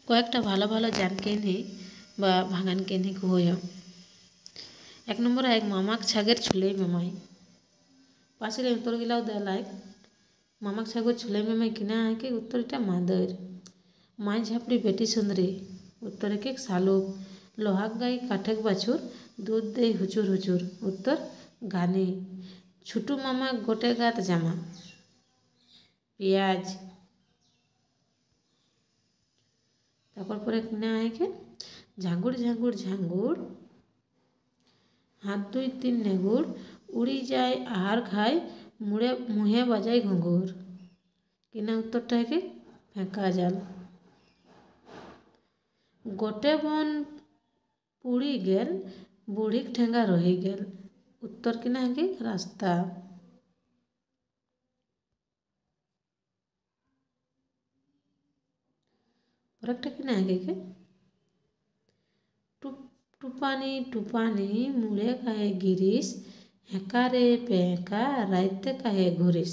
কয়েকটা ভালো ভালো জানকে নি বা ভাঙানকে নি কহয়। 1 নম্বর এক মামাক ছাগের ছুলেই মেমাই পাশের উত্তর গিলাও দেলায় মামাক ছাগর ছুলেই মেমাই কিনা আঁকে উত্তরটা মাদর মাই ঝাপড়ি বেটি সুন্দরী উত্তর একে শালুক লোহাক গাই কাঠেক বাছুর দুধ দেই হুচুর হুচুর উত্তর গানি ছুটু মামা গোটে গাত জামা পেঁয়াজ। তারপর পরে কিনা আঁকে ঝাঙ্গুর ঝাঙ্গুর ঝাঙ্গুর হাত 2 3 নেগুর উড়ি যায় আহার খায় মুহে বাজায় ঘুঙুর কিনা উত্তরটা একে ফেঁকা জাল। গোটে বন পুড়ি গেল বুড়িক ঠেঙ্গা রহি গেল উত্তর কিনা একে রাস্তা। পরেরটা কিনা একে টুপানি টুপানি মুড়ে কাহে গিরিস হেঁকা রে পেঁকা রাইতে কাহে ঘুরিস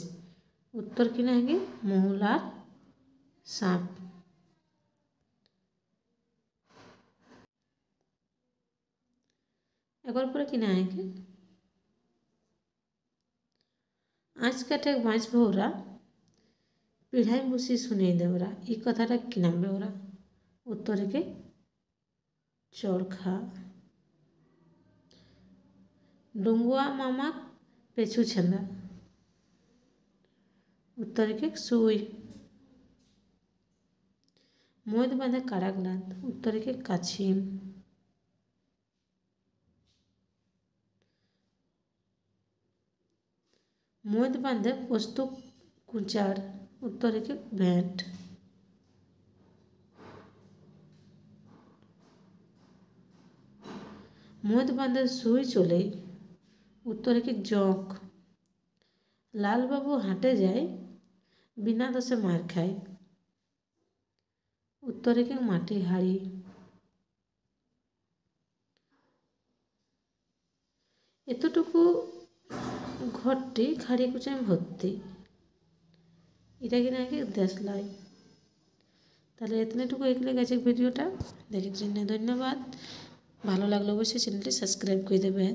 উত্তর কিনা একে মহুলার সাপ। একবার পরে কিনা একে আঁচ কাঠে বাঁচ ভৌরা পিঢ়াই বসি শুনিয়ে দেওরা এই কথাটা কি নাম বেওরা উত্তর একে চরখা। ডুঙ্গুয়া মামাক পেছু ছেঁদা উত্তর একে সুই। মদ বাঁধে কারাগনাথ উত্তর একে কাছিম। মদ বাঁধে পোস্ত কুচার উত্তর একে ভেঁট। মদ বাঁধে সুই চলে উত্তর একে জঁক। লালবাবু হাটে যায় বিনা দোষে মার খায় উত্তর একে মাটি হাড়ি। এতটুকু ঘরটি খাড়ি কুচায় ভর্তি এটা কিনা আগে দেশলাই। তাহলে এতটুকু এগলে গেছে ভিডিওটা দেখার জন্য ধন্যবাদ। ভালো লাগলে অবশ্যই চ্যানেলটি সাবস্ক্রাইব করে দেবেন।